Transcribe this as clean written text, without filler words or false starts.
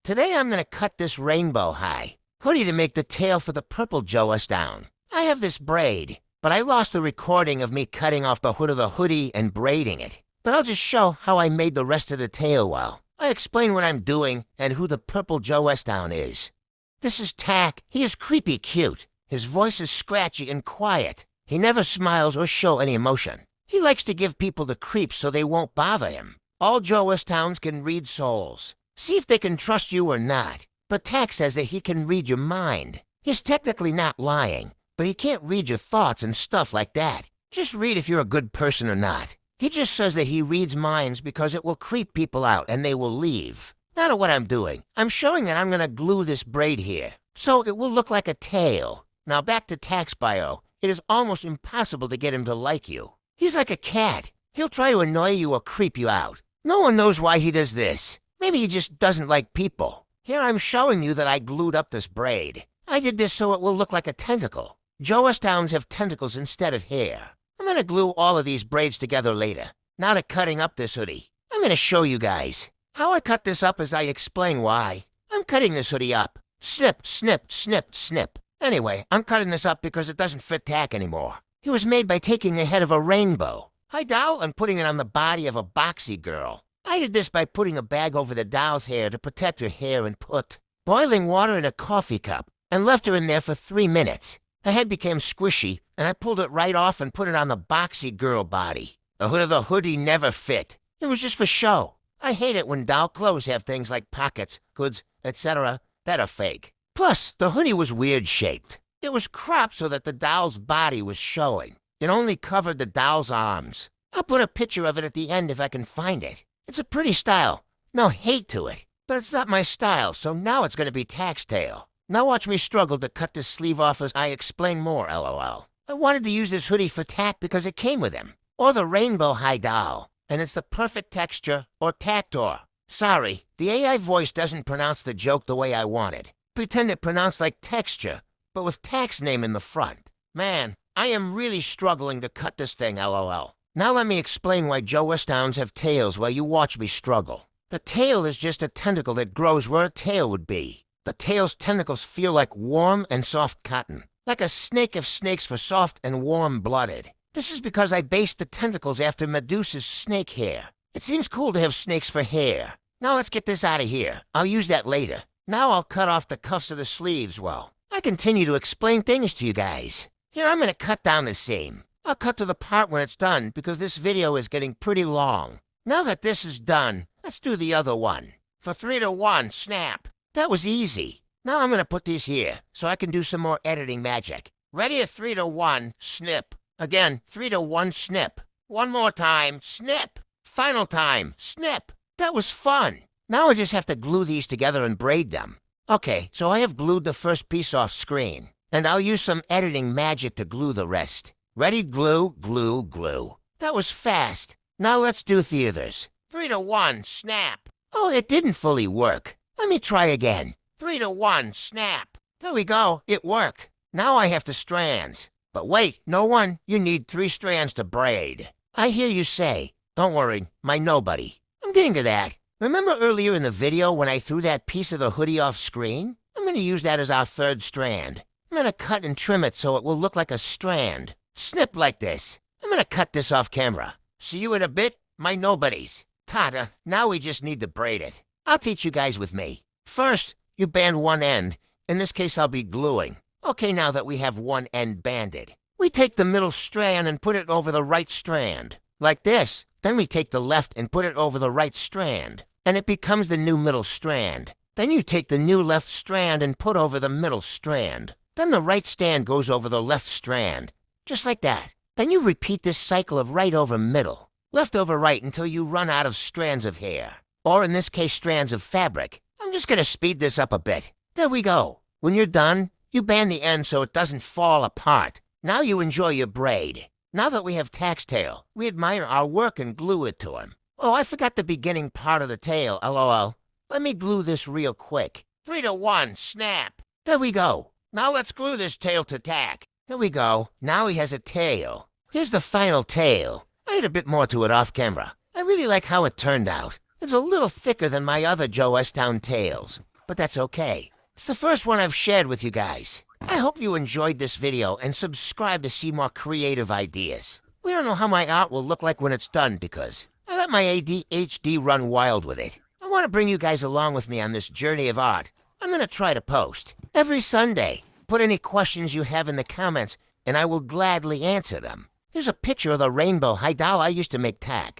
Today I'm gonna cut this rainbow high hoodie to make the tail for the purple Jostown. I have this braid, but I lost the recording of me cutting off the hood of the hoodie and braiding it. But I'll just show how I made the rest of the tail well. I explain what I'm doing and who the purple Jostown is. This is Tack. He is creepy cute. His voice is scratchy and quiet. He never smiles or show any emotion. He likes to give people the creeps so they won't bother him. All Jostowns can read souls. See if they can trust you or not. But Tack says that he can read your mind. He's technically not lying, but he can't read your thoughts and stuff like that. Just read if you're a good person or not. He just says that he reads minds because it will creep people out and they will leave. Now to what I'm doing. I'm showing that I'm gonna glue this braid here, so it will look like a tail. Now back to Tack's bio. It is almost impossible to get him to like you. He's like a cat. He'll try to annoy you or creep you out. No one knows why he does this. Maybe he just doesn't like people. Here I'm showing you that I glued up this braid. I did this so it will look like a tentacle. Jostowns have tentacles instead of hair. I'm gonna glue all of these braids together later. Now to cutting up this hoodie. I'm gonna show you guys. How I cut this up as I explain why. I'm cutting this hoodie up. Snip, snip, snip, snip. Anyway, I'm cutting this up because it doesn't fit Tack anymore. It was made by taking the head of a rainbow. Hi, doll, and putting it on the body of a boxy girl. I did this by putting a bag over the doll's hair to protect her hair and put boiling water in a coffee cup and left her in there for 3 minutes. The head became squishy, and I pulled it right off and put it on the boxy girl body. The hood of the hoodie never fit. It was just for show. I hate it when doll clothes have things like pockets, hoods, etc. that are fake. Plus, the hoodie was weird shaped. It was cropped so that the doll's body was showing. It only covered the doll's arms. I'll put a picture of it at the end if I can find it. It's a pretty style. No hate to it. But it's not my style, so now it's gonna be Tack's tail. Now watch me struggle to cut this sleeve off as I explain more, lol. I wanted to use this hoodie for Tack because it came with him. Or the rainbow high doll. And it's the perfect texture, or tactor. Sorry, the AI voice doesn't pronounce the joke the way I wanted. Pretend it pronounced like texture, but with Tack's name in the front. Man, I am really struggling to cut this thing, lol. Now let me explain why Jostowns have tails while you watch me struggle. The tail is just a tentacle that grows where a tail would be. The tail's tentacles feel like warm and soft cotton. Like a snake if snakes were soft and warm-blooded. This is because I based the tentacles after Medusa's snake hair. It seems cool to have snakes for hair. Now let's get this out of here. I'll use that later. Now I'll cut off the cuffs of the sleeves. Well, I continue to explain things to you guys. Here I'm gonna cut down the seam. I'll cut to the part when it's done because this video is getting pretty long. Now that this is done, let's do the other one. For 3 to 1, snap. That was easy. Now I'm gonna put these here so I can do some more editing magic. Ready at 3 to 1, snip. Again, 3 to 1, snip. One more time, snip. Final time, snip. That was fun. Now I just have to glue these together and braid them. Okay, so I have glued the first piece off screen, and I'll use some editing magic to glue the rest. Ready, glue, glue, glue. That was fast. Now let's do the others. 3 to 1, snap. Oh, it didn't fully work. Let me try again. 3 to 1, snap. There we go, it worked. Now I have the strands. But wait, no one, you need 3 strands to braid. I hear you say, don't worry, my nobody. I'm getting to that. Remember earlier in the video when I threw that piece of the hoodie off screen? I'm gonna use that as our 3rd strand. I'm gonna cut and trim it so it will look like a strand. Snip like this. I'm gonna cut this off camera. See you in a bit, my nobodies. Tata, now we just need to braid it. I'll teach you guys with me. First, you band one end. In this case, I'll be gluing. Okay, now that we have one end banded, we take the middle strand and put it over the right strand. Like this. Then we take the left and put it over the right strand. And it becomes the new middle strand. Then you take the new left strand and put over the middle strand. Then the right strand goes over the left strand. Just like that. Then you repeat this cycle of right over middle, left over right until you run out of strands of hair. Or in this case, strands of fabric. I'm just gonna speed this up a bit. There we go. When you're done, you band the end so it doesn't fall apart. Now you enjoy your braid. Now that we have Tack's tail, we admire our work and glue it to him. Oh, I forgot the beginning part of the tail, lol. Let me glue this real quick. 3 to 1, snap. There we go. Now let's glue this tail to Tack. There we go. Now he has a tail. Here's the final tail. I had a bit more to it off camera. I really like how it turned out. It's a little thicker than my other Jostown tails. but that's okay. It's the first one I've shared with you guys. I hope you enjoyed this video and subscribe to see more creative ideas. We don't know how my art will look like when it's done because I let my ADHD run wild with it. I want to bring you guys along with me on this journey of art. I'm going to try to post every Sunday. Put any questions you have in the comments and I will gladly answer them. Here's a picture of the rainbow high doll I used to make tag.